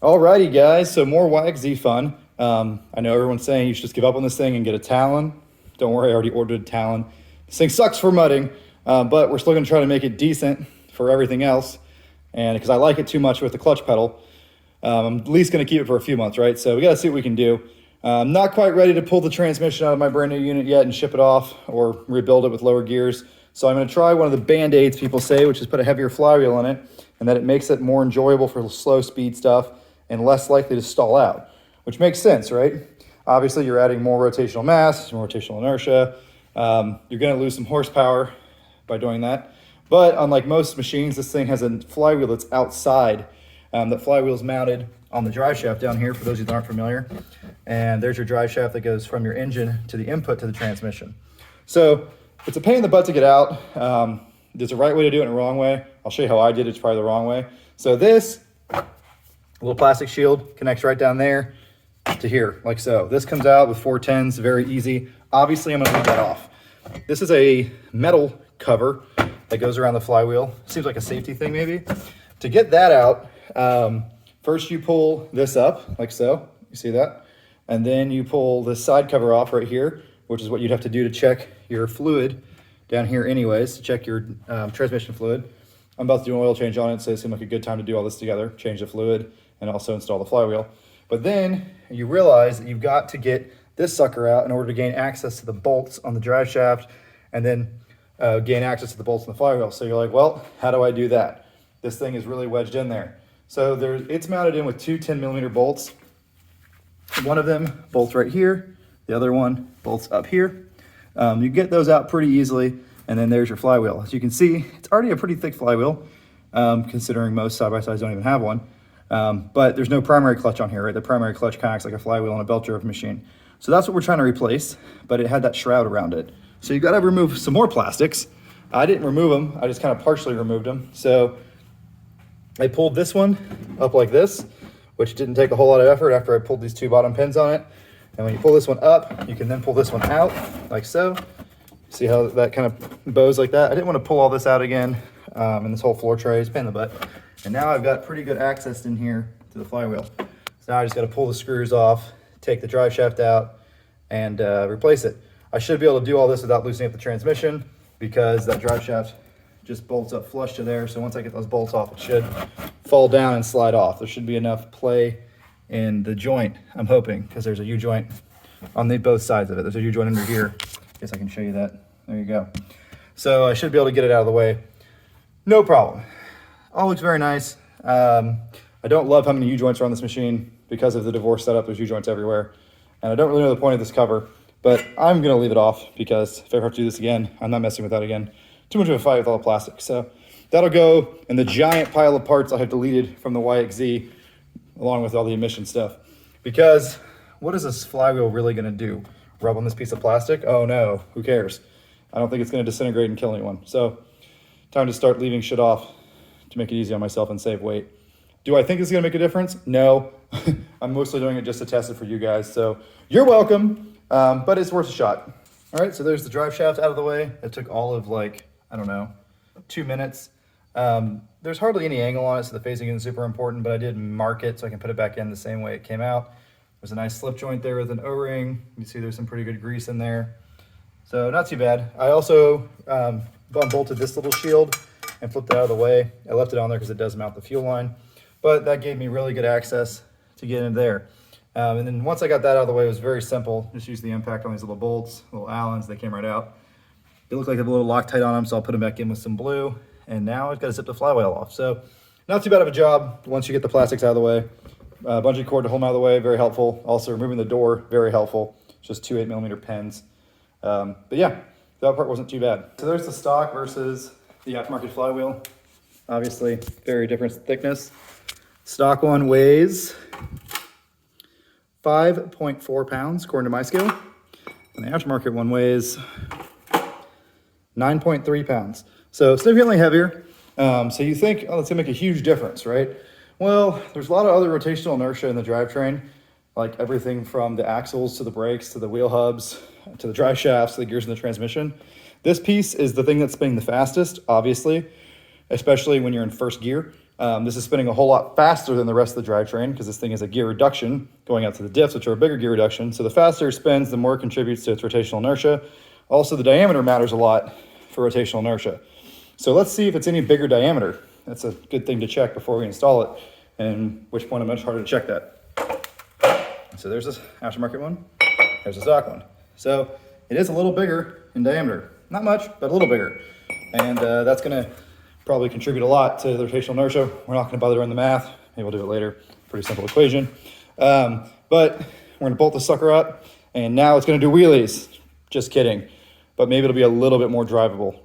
Alrighty guys, so more YXZ fun. I know everyone's saying you should just give up on this thing and get a Talon. Don't worry, I already ordered a Talon. This thing sucks for mudding, but we're still gonna try to make it decent for everything else. And because I like it too much with the clutch pedal, I'm at least gonna keep it for a few months, right? So we gotta see what we can do. I'm not quite ready to pull the transmission out of my brand new unit yet and ship it off or rebuild it with lower gears. So I'm gonna try one of the band-aids people say, which is put a heavier flywheel in it, and that it makes it more enjoyable for slow speed stuff and less likely to stall out, which makes sense, right? Obviously, you're adding more rotational mass, more rotational inertia. You're gonna lose some horsepower by doing that. But unlike most machines, this thing has a flywheel that's outside. That flywheel is mounted on the drive shaft down here, for those who aren't familiar. And there's your drive shaft that goes from your engine to the input to the transmission. So it's a pain in the butt to get out. There's a right way to do it and a wrong way. I'll show you how I did it. It's probably the wrong way. So this little plastic shield connects right down there to here, like so. This comes out with 410s, very easy. Obviously, I'm gonna leave that off. This is a metal cover that goes around the flywheel. Seems like a safety thing maybe. To get that out, first you pull this up, like so. You see that? And then you pull this side cover off right here, which is what you'd have to do to check your fluid down here anyways, to check your transmission fluid. I'm about to do an oil change on it, so it seemed like a good time to do all this together, change the fluid, and also install the flywheel. But then you realize that you've got to get this sucker out in order to gain access to the bolts on the drive shaft, and then gain access to the bolts on the flywheel. So you're like, well, how do I do that? This thing is really wedged in there. So it's mounted in with two 10mm bolts. One of them bolts right here, the other one bolts up here. You get those out pretty easily, and then there's your flywheel. As you can see, it's already a pretty thick flywheel, considering most side-by-sides don't even have one. But there's no primary clutch on here, right? The primary clutch kind of acts like a flywheel on a belt-driven machine. So that's what we're trying to replace, but it had that shroud around it. So you gotta remove some more plastics. I didn't remove them, I just kind of partially removed them. So I pulled this one up like this, which didn't take a whole lot of effort after I pulled these two bottom pins on it. And when you pull this one up, you can then pull this one out, like so. See how that kind of bows like that? I didn't want to pull all this out again, and this whole floor tray is a pain in the butt. And now I've got pretty good access in here to the flywheel. So now I just got to pull the screws off, take the drive shaft out, and replace it. I should be able to do all this without loosening up the transmission, because that drive shaft just bolts up flush to there. So once I get those bolts off, it should fall down and slide off. There should be enough play in the joint, I'm hoping, because there's a U-joint on both sides of it. There's a U-joint under here. I guess I can show you that. There you go. So I should be able to get it out of the way. No problem. All looks very nice. I don't love how many U-joints are on this machine because of the divorce setup. There's U-joints everywhere. And I don't really know the point of this cover, but I'm gonna leave it off because if I ever have to do this again, I'm not messing with that again. Too much of a fight with all the plastic. So that'll go in the giant pile of parts I have deleted from the YXZ, along with all the emission stuff. Because what is this flywheel really gonna do? Rub on this piece of plastic? Oh no, who cares? I don't think it's gonna disintegrate and kill anyone. So time to start leaving shit off to make it easy on myself and save weight. Do I think it's gonna make a difference? No. I'm mostly doing it just to test it for you guys. So you're welcome, but it's worth a shot. All right, so there's the drive shaft out of the way. It took all of like, I don't know, 2 minutes. There's hardly any angle on it, so the phasing isn't super important, but I did mark it so I can put it back in the same way it came out. There's a nice slip joint there with an O-ring. You can see there's some pretty good grease in there. So not too bad. I also unbolted this little shield and flipped it out of the way. I left it on there because it does mount the fuel line, but that gave me really good access to get in there. And then once I got that out of the way, it was very simple. Just use the impact on these little bolts, little Allens, they came right out. They look like they have a little Loctite on them, so I'll put them back in with some blue. And now I've got to zip the flywheel off. So not too bad of a job once you get the plastics out of the way. Bungee cord to hold them out of the way, very helpful. Also removing the door, very helpful. Just two 8mm pins. But yeah, that part wasn't too bad. So there's the stock versus the aftermarket flywheel. Obviously, very different thickness. Stock one weighs 5.4 pounds, according to my scale. And the aftermarket one weighs 9.3 pounds. So significantly heavier. So you think, oh, that's gonna make a huge difference, right? Well, there's a lot of other rotational inertia in the drivetrain, like everything from the axles to the brakes to the wheel hubs to the drive shafts to the gears in the transmission. This piece is the thing that's spinning the fastest, obviously, especially when you're in first gear. This is spinning a whole lot faster than the rest of the drivetrain because this thing is a gear reduction going out to the diffs, which are a bigger gear reduction. So the faster it spins, the more it contributes to its rotational inertia. Also, the diameter matters a lot for rotational inertia. So let's see if it's any bigger diameter. That's a good thing to check before we install it, and which point I'm much harder to check that. So there's this aftermarket one, there's a stock one. So it is a little bigger in diameter. Not much, but a little bigger. And that's gonna probably contribute a lot to the rotational inertia. We're not gonna bother doing the math. Maybe we'll do it later. Pretty simple equation. But we're gonna bolt the sucker up, and now it's gonna do wheelies. Just kidding. But maybe it'll be a little bit more drivable.